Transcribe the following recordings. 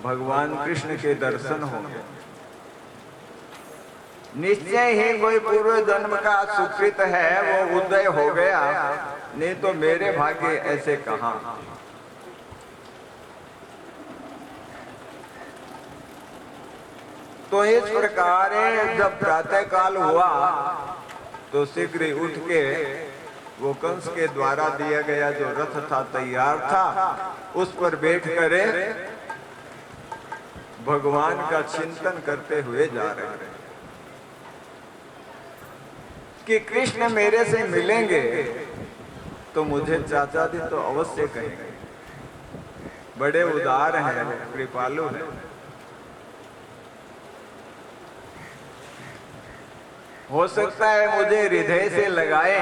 भगवान कृष्ण के दर्शन होंगे। निश्चय ही कोई पूर्व जन्म का सुकृत है, वो उदय हो गया, नहीं तो मेरे भाग्य ऐसे कहां। तो इस प्रकार जब प्रातः काल हुआ तो शीघ्र ही उठ के वो कंस के द्वारा दिया गया जो रथ था, तैयार था, उस पर बैठ कर भगवान का चिंतन करते हुए जा रहे हैं कि कृष्ण मेरे से मिलेंगे तो मुझे चाचा जी तो अवश्य कहेंगे, बड़े उदार हैं, कृपालु हैं। हो सकता है मुझे हृदय से लगाए।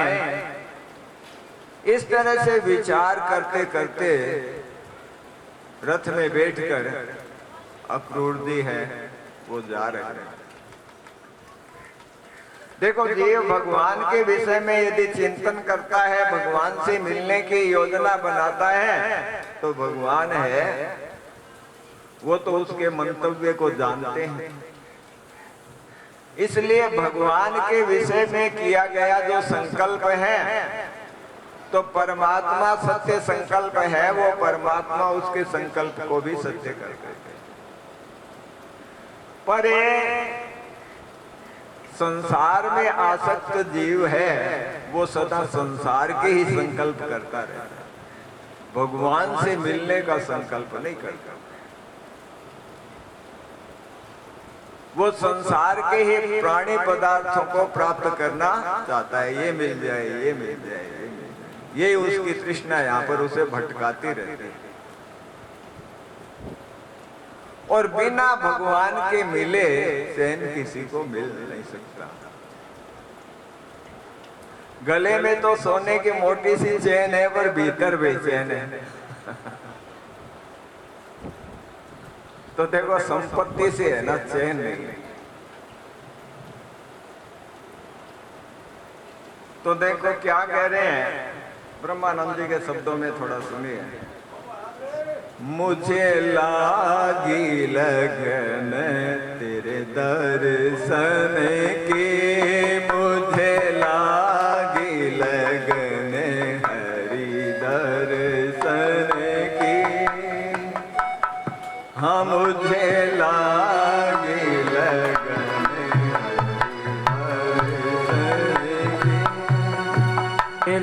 इस तरह से विचार करते करते रथ में बैठकर अक्रूरजी है वो जा रहे हैं। देखो जीव भगवान के विषय में यदि चिंतन करता है, भगवान से मिलने की योजना बनाता है, तो भगवान है वो तो उसके मंतव्य को जानते हैं। इसलिए भगवान के विषय में किया गया जो संकल्प है, तो परमात्मा सत्य संकल्प है, वो परमात्मा उसके संकल्प को भी सत्य करते हैं। पर संसार में आसक्त जीव है, वो सदा संसार के ही संकल्प करता रहता है, भगवान से मिलने का संकल्प नहीं करता। वो संसार के ही प्राणी पदार्थों को प्राप्त करना चाहता है, ये मिल जाए, ये मिल जाए, ये मिल जाए, ये उसकी तृष्णा यहाँ पर उसे भटकाती रहती है। और बिना भगवान के मिले चैन किसी को मिल नहीं सकता। गले में तो सोने की मोटी सी चैन है, पर भीतर बेचैन है। तो देखो संपत्ति से है ना, चैन नहीं। तो देखो क्या कह रहे हैं ब्रह्मानंद जी के शब्दों में, थोड़ा सुनिए। मुझे लागी लगन तेरे दर्शन की, मुझे लागी लगन हरि दर्शन की, हाँ मुझे लागी लगन हरि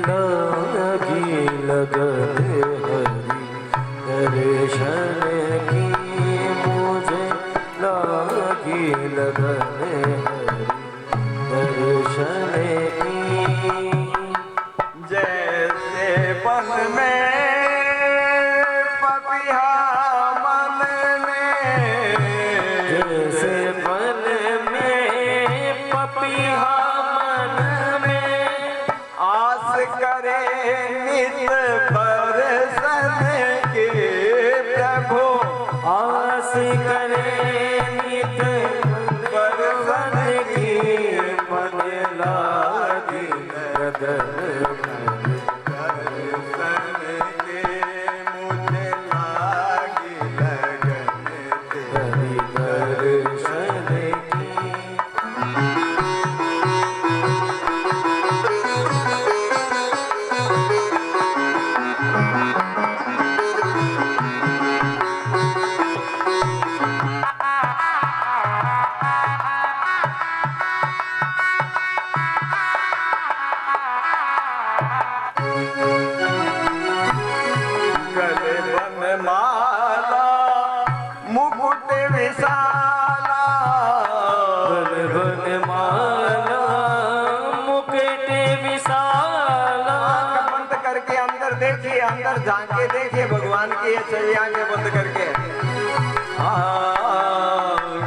लागी लगन हरि दर्शन की, मुझे लागी लगन हरि दर्शन की। जैसे वन में पपिहा मन में, जैसे वन में पपिहा मन में, आस करे नित बरसन के प्रभु, आस करे नित बरसन की, मन लागी लगन दर्शन के, मुझे लागी लगन हरि दर्शन की। गले बनमाला मुकुट विशाला, गले बनमाला मुकुट विशाला। आंख बंद करके अंदर देखिए, अंदर झांके देखिए भगवान की ये छवि, आंखें बंद करके।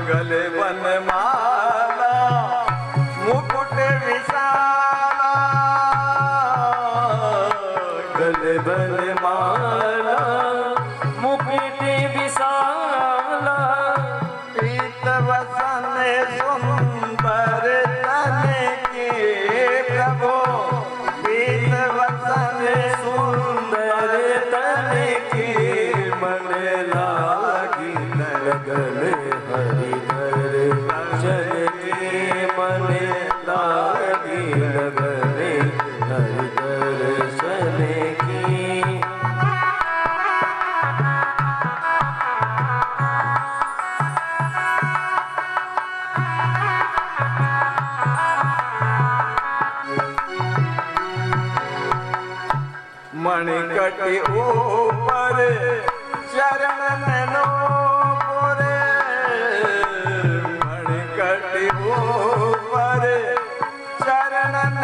गले बनमाला मुकुट विशाला, गले बनमाला मुकुट विशाला, प्रीत वसन सुंदर तन के प्रभु, प्रीत वसन सुंदर तन की, मन लागी लगन लगन हरि दर्शन की मन लागी लगन हरि दर्शन की। मणिकटी ऊपर चरणन पूरे, मणिकटी ऊपर चरणन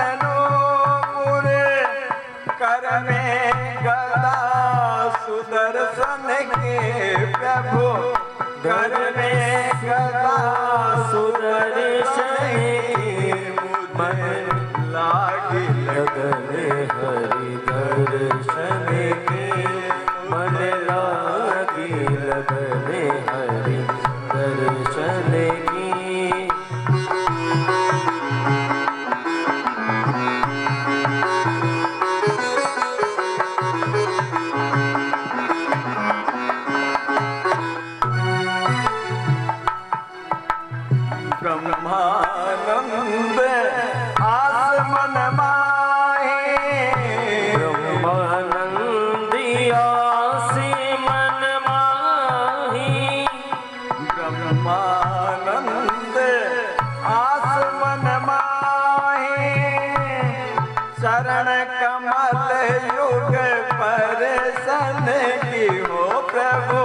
पूरे, कर में गदा सुदर्शन के प्रभु, घर में गदा सुदर्शन की मन लागी लगन हरि दर्शन की मन लागी लगन हरि दर्शन की। ब्रह्मानंद आसमन माहे, ब्रह्मानंदी आसमन माही, ब्रह्मानंद आसमन माहे, चरण कमल युग परसन की हो प्रभु,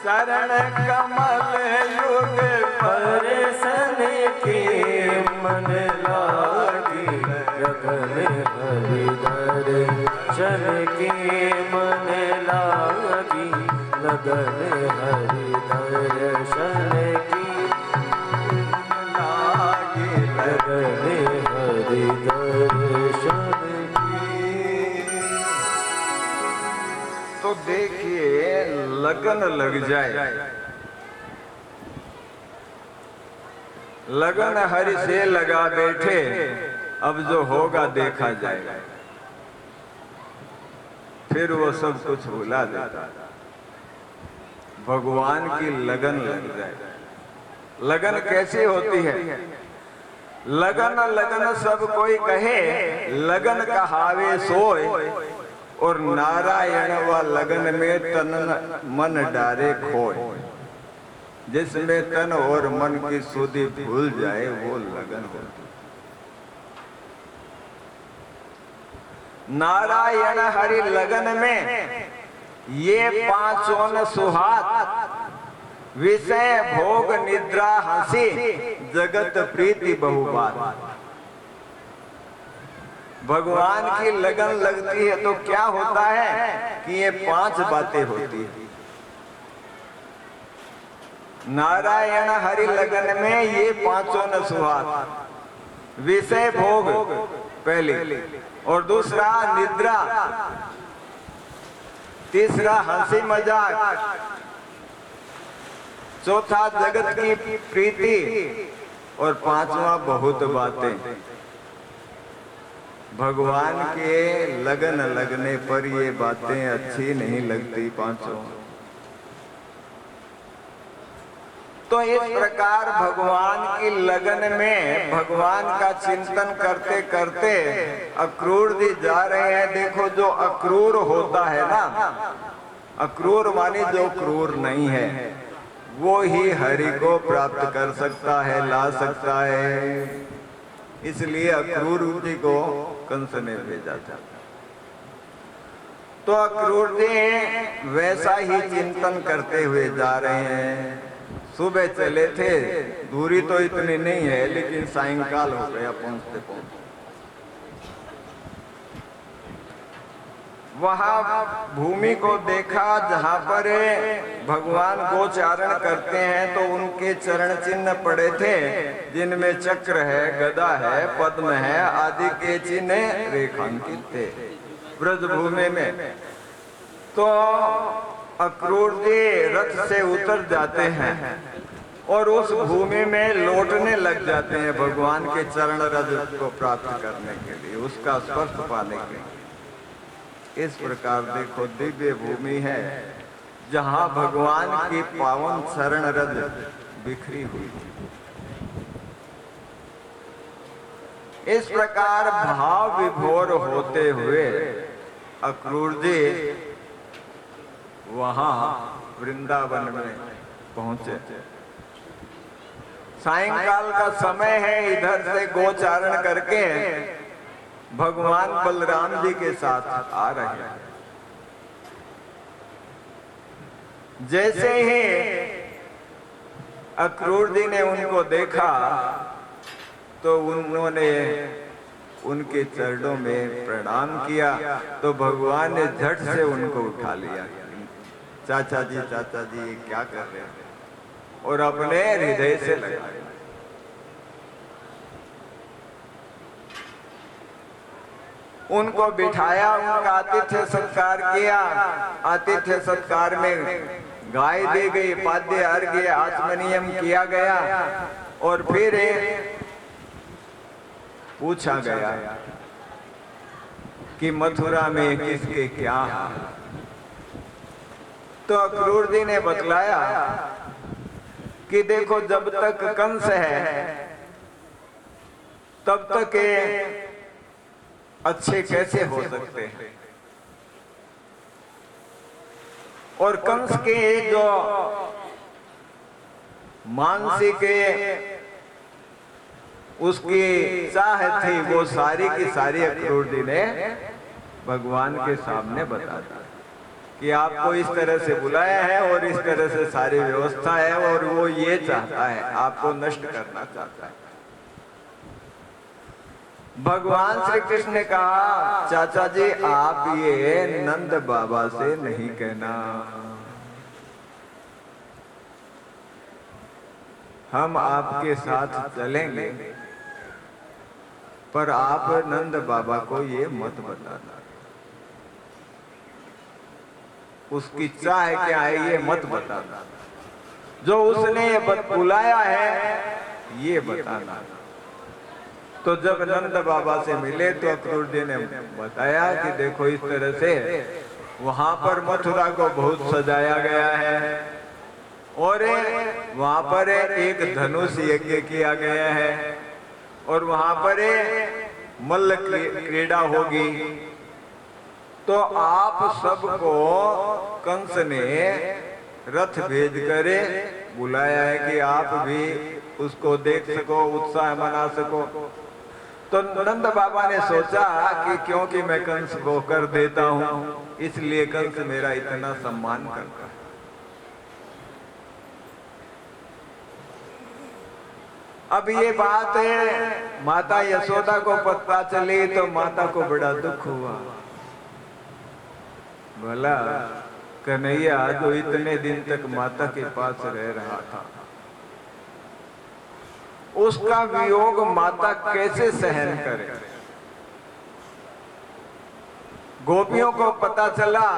चरण कमल युग परसन की मन लागी लगन हरि दर्शन की मन लागी लगन हरि दर्शन की लागी लगन हरि दर्शन की। तो देखिए लगन लग जाए, लगन हरि से लगा बैठे, अब जो होगा देखा जाएगा, फिर वो सब कुछ भुला देता। भगवान की लगन लग जाए। लगन कैसी होती है? लगन लगन सब कोई कहे, लगन कहावे सोय, और नारायण व लगन में तन मन डारे खोए। जिसमें तन और मन की सुधि भूल जाए वो लगन होती। नारायण हरि लगन में ये पांचों न सुहात, विषय भोग निद्रा हंसी, जगत प्रीति बहुबात। भगवान की लगन लगती है तो क्या होता है कि ये पांच बातें होती है। नारायण हरि लगन में ये पांचों न सुहात, विषय भोग पहली, और दूसरा निद्रा, तीसरा हंसी मजाक, चौथा जगत की प्रीति, और पांचवा बहुत बातें। भगवान के लगन लगने पर ये बातें अच्छी नहीं लगती पांचों। तो इस प्रकार भगवान की लगन में भगवान का चिंतन करते करते अक्रूर जी जा रहे हैं। देखो जो अक्रूर होता है ना, अक्रूर मानी जो क्रूर नहीं है, वो ही हरि को प्राप्त कर सकता है, ला सकता है। इसलिए अक्रूर जी को कंस ने भेजा था। तो अक्रूर जी वैसा ही चिंतन करते हुए जा रहे हैं। सुबह चले थे, दूरी तो इतनी नहीं है, लेकिन सायंकाल हो गया पहुंचते पहुंचते। वहां भूमि को देखा जहां पर भगवान गोचारण करते हैं, तो उनके चरण चिन्ह पड़े थे, जिनमें चक्र है, गदा है, पद्म है आदि के चिन्ह रेखांकित थे ब्रज भूमि में। तो अक्रूर जी रथ से उतर जाते हैं और उस भूमि में लौटने लग जाते हैं भगवान के चरण रज को प्राप्त करने के लिए, उसका स्पर्श पाने के लिए। इस प्रकार देखो दिव्य भूमि है, जहां भगवान की पावन शरण रज बिखरी हुई थी। इस प्रकार भाव विभोर होते हुए अक्रूर जी वहां वृंदावन में पहुंचे। सायंकाल का समय है, इधर से गोचारण करके भगवान बलराम जी के साथ आ रहे हैं। जैसे ही अक्रूर जी ने उनको देखा तो उन्होंने उनके चरणों में प्रणाम किया, तो भगवान ने झट से उनको उठा लिया। चाचा जी ये क्या कर रहे हैं, और अपने हृदय से लगाया। उनको बिठाया, उनका आतिथ्य सत्कार किया। आतिथ्य सत्कार में गाय दी गई, पाद्य अर्घ्य आचमनीयम किया गया, और फिर पूछा गया कि मथुरा में किसके क्या हाल। तो अक्रूर जी ने बतलाया कि देखो, जब तक कंस है तब तक ये अच्छे कैसे हो सकते हैं, और कंस के जो मानसिक उसकी चाह थी वो सारी की सारी अक्रूर जी ने भगवान के सामने बता दी कि आपको इस तरह से बुलाया है और इस तरह से सारी व्यवस्था है, और वो ये चाहता है, आपको नष्ट करना चाहता है। भगवान श्री कृष्ण ने कहा, चाचा जी आप ये नंद बाबा से नहीं कहना, हम आपके साथ चलेंगे, पर आप नंद बाबा को ये मत बताना, उसकी चाह क्या है ये मत बताना, जो उसने बुलाया है ये बताना। तो जब नंद बाबा से मिले तो अक्रूर जी ने बताया कि देखो, इस तरह से वहां पर मथुरा को बहुत सजाया गया है, और वहां पर एक धनुष यज्ञ किया गया है, और वहां पर मल्ल क्रीड़ा होगी। तो आप सबको कंस ने रथ भेज कर बुलाया है कि आप भी उसको देख सको, उत्साह मना सको। तो नंद बाबा ने सोचा कि क्योंकि मैं कंस को कर देता हूं, इसलिए कंस मेरा इतना सम्मान करता है। अब ये बात है, माता यशोदा को पता चली तो माता को बड़ा दुख हुआ। भला कन्हैया जो इतने दिन तक माता के पास रह रहा था, उसका वियोग माता कैसे सहन करे। गोपियों को पता चला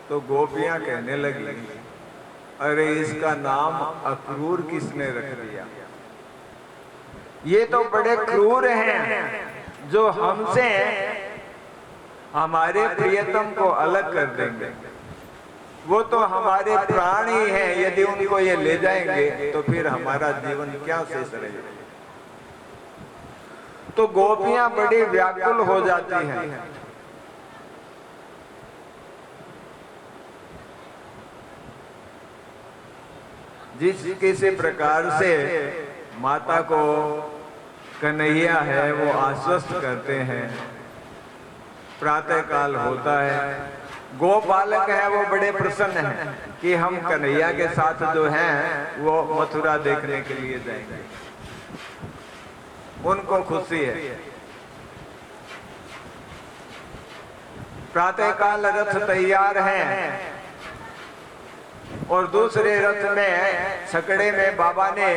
तो गोपियां कहने लगी, अरे इसका नाम अक्रूर किसने रख दिया, ये तो बड़े क्रूर हैं, जो हमसे हमारे प्रियतम को अलग कर देंगे। वो तो हमारे प्राण ही हैं, यदि उनको ये ले जाएंगे तो फिर हमारा जीवन क्या शेष रहेगा। तो गोपियां बड़ी व्याकुल हो जाती हैं। जिस किसी प्रकार से माता को कन्हैया है वो आश्वस्त करते हैं। प्रातः काल होता है, गोपालक है वो बड़े प्रसन्न हैं कि हम कन्हैया के साथ जो हैं वो मथुरा देखने के लिए जाएंगे, उनको खुशी है। प्रातः काल रथ तैयार हैं, और दूसरे रथ में छकड़े में बाबा ने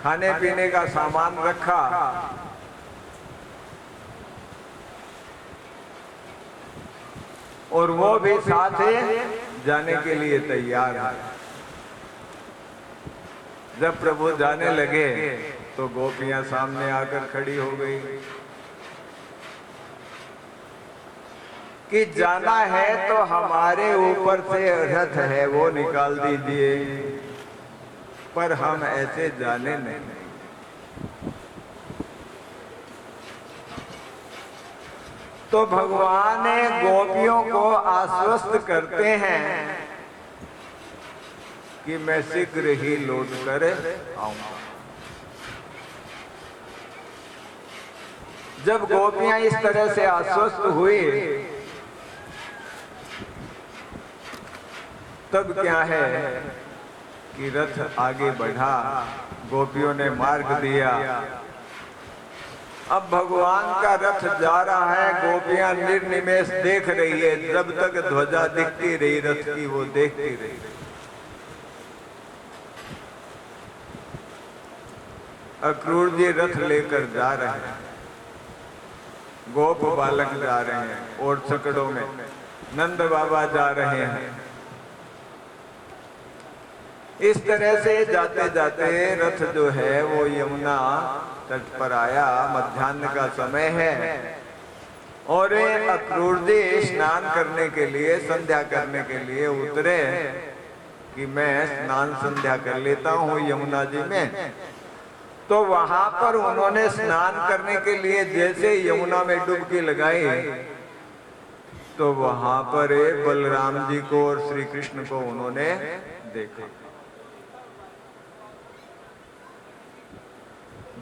खाने पीने का सामान रखा। और वो भी साथ जाने के लिए तैयार है। जब प्रभु जाने लगे तो गोपियां सामने आकर खड़ी हो गई। कि जाना है तो हमारे ऊपर से रथ है वो निकाल दीजिए, पर हम ऐसे जाने नहीं। तो भगवान गोपियों को आश्वस्त करते हैं कि मैं शीघ्र ही लौट कर आऊंगा। जब गोपियां इस तरह से आश्वस्त हुई, तब क्या है कि रथ आगे बढ़ा, गोपियों ने मार्ग दिया। अब भगवान का रथ जा रहा है, गोपियां निर्निमेष देख रही है। जब तक ध्वजा दिखती रही रथ की, वो देखती रही। अक्रूर जी रथ लेकर जा रहे हैं, गोप बालक जा रहे हैं और छकड़ों में नंद बाबा जा रहे हैं। इस तरह से जाते जाते रथ जो है वो यमुना तट पर आया। मध्याह्न का समय है और अक्रूर जी स्नान करने के लिए, संध्या करने के लिए उतरे कि मैं स्नान संध्या कर लेता हूँ यमुना जी में। तो वहां पर उन्होंने स्नान करने के लिए जैसे यमुना में डुबकी लगाई, तो वहां पर बलराम जी को और श्री कृष्ण को उन्होंने देखा।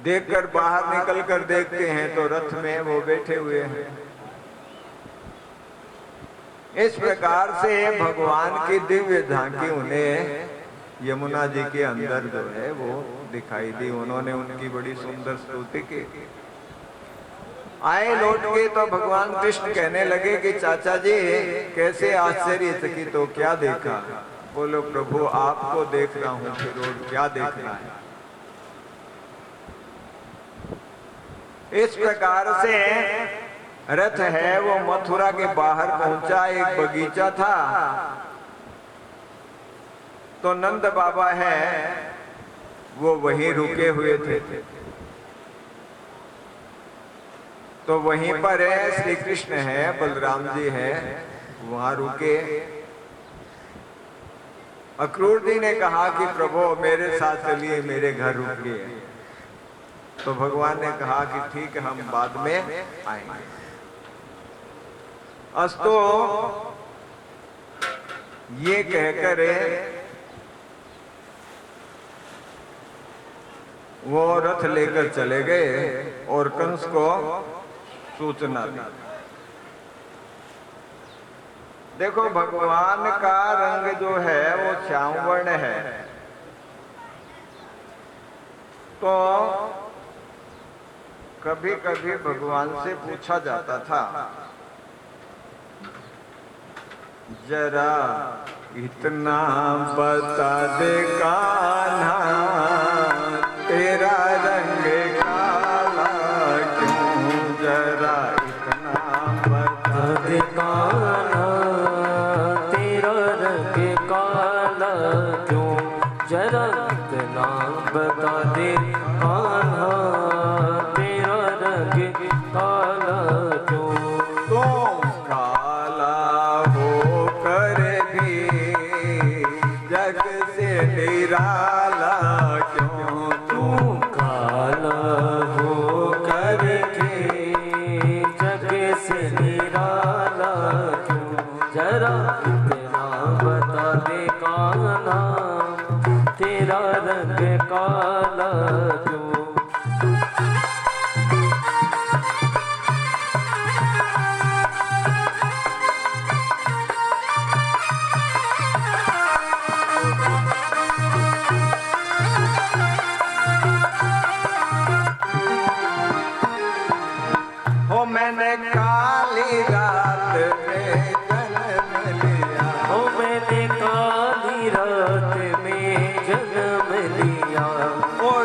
देखकर बाहर निकल कर देखते हैं तो रथ में वो बैठे हुए हैं। इस प्रकार से भगवान की दिव्य झांकी उन्हें यमुना जी के अंदर जो है वो दिखाई दी। उन्होंने उनकी बड़ी सुंदर स्तुति की। आए लौट के तो भगवान कृष्ण कहने लगे कि चाचा जी कैसे आश्चर्यचकित हो, क्या देखा? बोलो प्रभु आपको देख रहा हूं, फिर और क्या देखना है। इस प्रकार से रथ है वो मथुरा के बाहर पहुंचा। एक बगीचा था, तो नंद बाबा है वो वहीं रुके हुए थे। तो वहीं पर है श्री कृष्ण है, बलराम जी है, वहां रुके। अक्रूर जी ने कहा कि प्रभु मेरे साथ चलिए, मेरे घर रुकिए। तो भगवान ने कहा कि ठीक है, हम बाद में आएंगे। अस्तो ये कहकर वो रथ लेकर चले गए और कंस को सूचना दी। देखो भगवान का रंग जो है वो श्याम वर्ण है, तो कभी कभी भगवान से पूछा जाता था, जरा इतना बता दे कान्हा तेरा रंग काला क्यों, जरा इतना बता दे कान्हा तेरा रंग काला क्यों, जरा इतना बता दे कान्हा तेरा रंग काला क्यों। तो काला हो कर भी जग से निराला क्यों, तू काला हो कर के जग से निराला क्यों, जरा इतना बता दे कान्हा तेरा रंग काला क्यों। हो मैंने काली रात में जन्म लिया, हो मैंने काली रात में जन्म लिया, और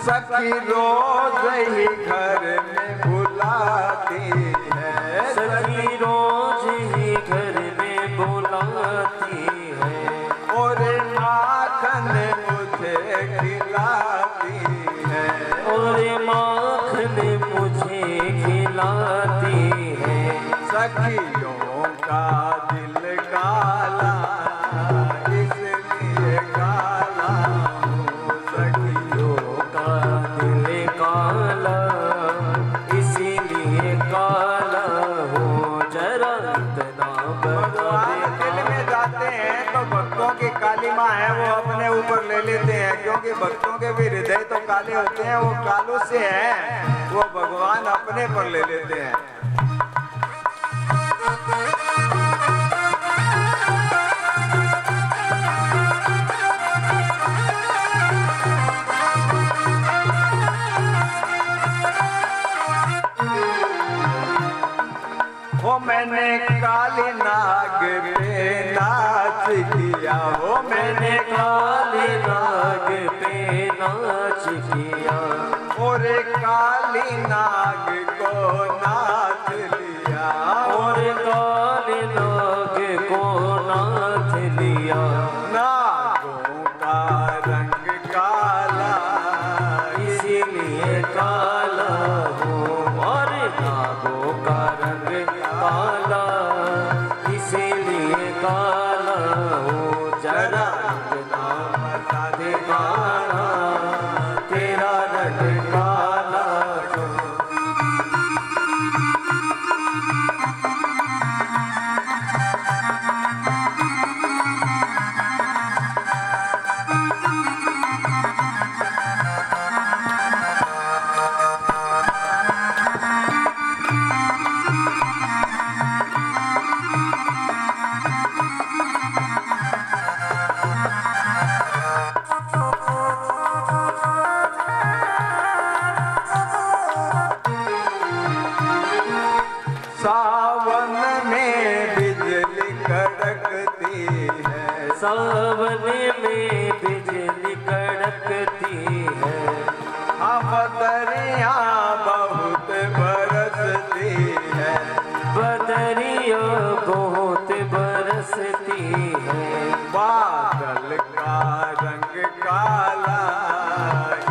सखी रोज ही घर में बुलाती है, सखी रोज ही घर में बुलाती है, और माखन मुझे खिलाती है, और माखन मुझे खिलाती है। सखियों का दिल काला इसलिए काला हूँ, सखियों का दिल काला इसीलिए काला हो, जरा इतना बता भगवान दिल दे। में जाते हैं तो भक्तों की काली माँ है वो अपने ऊपर ले लेते हैं, क्योंकि भक्तों के भी हृदय तो काले होते हैं, वो कालों से हैं, वो भगवान अपने पर ले लेते हैं। वो मैंने काली नाग पे नाच किया, वो मैंने काले नाग पे नाच किया, और काली नाग को नाच लिया, और काले नाग को नाथ लिया। नागों का रंग काला इसीलिए काला हो, और नागों का रंग काला इसीलिए काला हो, जरा इतना बता दे काला तेरा रंग काला क्यों। सावन में बिजली कड़कती है, सावन में बिजली कड़कती है, हम दरिया बहुत बरसती है, बदरिया बहुत बरसती है। बादल का रंग काला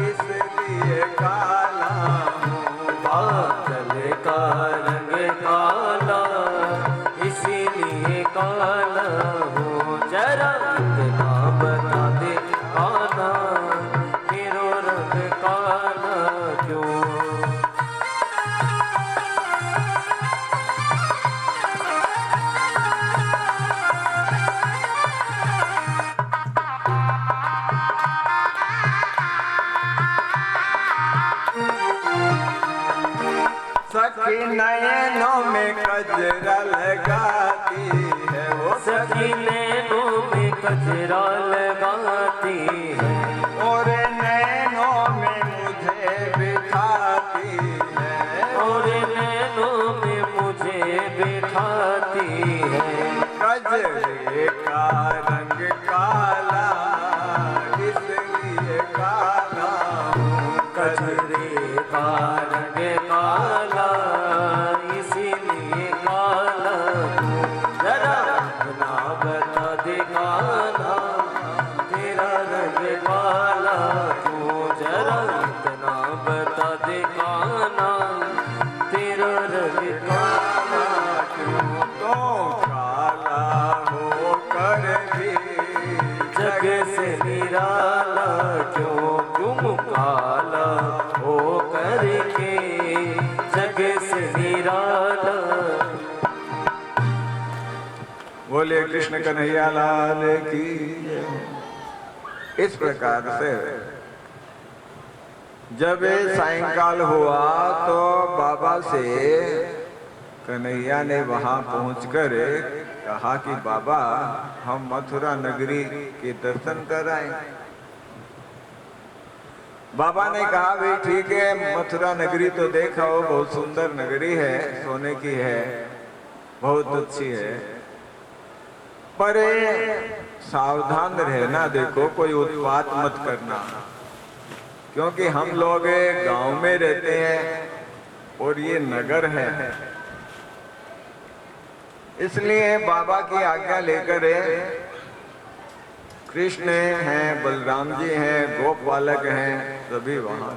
इसलिए काला हूँ, बादल का रंग काला इसीलिए काला हो, जरा इतना बता दे काला मेरो रंग काला क्यों। सखी नयनों में कजरा लगाती है, वो सखी नैनों में कजरा लगाती है, और नैनों में मुझे बिठाती है, और नैनों में मुझे बिठाती है। कजरे का रंग काला इसलिए काला हूँ, कजरे का रंग काला इसीलिए काला हो, जरा इतना बता दे काला तेरा रंग काला क्यों, जरा इतना बता दे काला तेरा रंग काला क्यों। तो काला होकर भी जग से निराला क्यों, तुम काला हो करके जग से निराला। बोले कृष्ण कन्हैया लाल की जय। इस प्रकार से जब सायंकाल हुआ तो बाबा से कन्हैया ने वहां पहुंचकर कहा कि बाबा हम मथुरा नगरी के दर्शन कर आए। बाबा ने कहा भाई ठीक है, मथुरा नगरी तो देखा हो, बहुत सुंदर नगरी है, सोने की है, बहुत अच्छी है, पर सावधान रहना, देखो कोई उत्पात मत करना, क्योंकि हम लोग गांव में रहते हैं और ये नगर है। इसलिए बाबा की आज्ञा लेकर कृष्ण हैं, बलराम जी हैं, गोप बालक हैं, सभी वहां।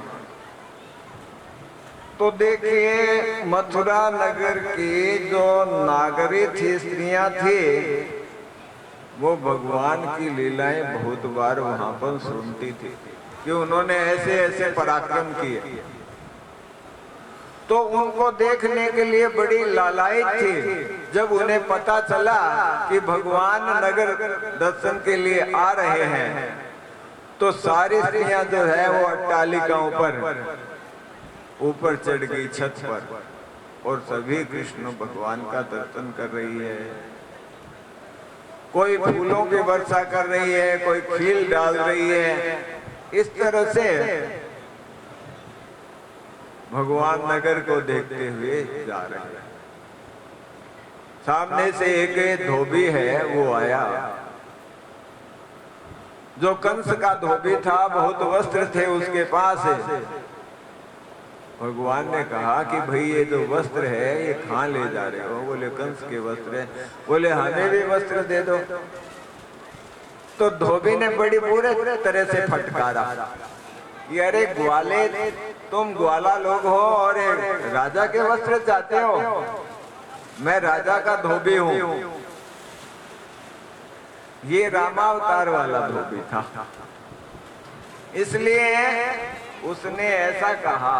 तो देखिए मथुरा नगर की जो नागरी थी, स्त्रियां थी, वो भगवान की लीलाएं बहुत बार वहां पर सुनती थी कि उन्होंने ऐसे ऐसे पराक्रम किए। तो उनको देखने के लिए बड़ी लालायित थी। जब उन्हें पता चला कि भगवान नगर दर्शन के लिए आ रहे हैं, तो सारी स्त्रियां जो है वो अट्टालिकाओं पर ऊपर चढ़ गई, छत पर, और सभी कृष्ण भगवान का दर्शन कर रही है। कोई फूलों की वर्षा कर रही है, कोई खील डाल रही है। इस तरह से भगवान नगर को देखते हुए जा रहे हैं। सामने से एक धोबी है, वो आया, जो कंस का धोबी था, बहुत वस्त्र थे उसके पास। भगवान ने कहा कि भाई ये जो वस्त्र है ये कहाँ ले जा रहे हो? बोले कंस के वस्त्र है। बोले हमें भी वस्त्र दे दो। तो धोबी ने बड़ी बुरे तरह से फटकारा कि अरे ग्वाले, तुम ग्वाला लोग हो और राजा के वस्त्र चाहते हो? मैं राजा का धोबी हूं। ये रामावतार वाला धोबी था, इसलिए उसने ऐसा कहा।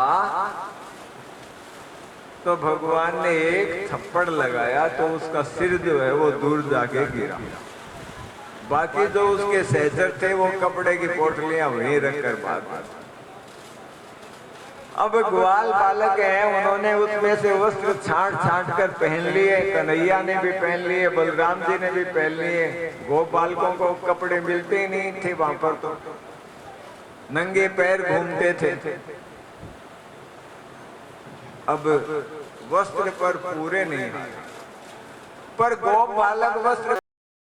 तो भगवान ने एक थप्पड़ लगाया तो उसका सिर जो है वो दूर जाके गिरा। बाकी जो उसके सहचर थे वो कपड़े की पोटलियां वहीं रखकर भाग। अब ग्वाल बालक हैं, उन्होंने उसमें से वस्त्र छांट छांट कर पहन लिए। कन्हैया ने भी पहन लिए, बलराम जी ने भी पहन लिए। गोप बालकों को कपड़े मिलते ही नहीं थे, वहां पर तो नंगे पैर घूमते थे। अब वस्त्र पर पूरे नहीं आए, पर गोप बालक वस्त्र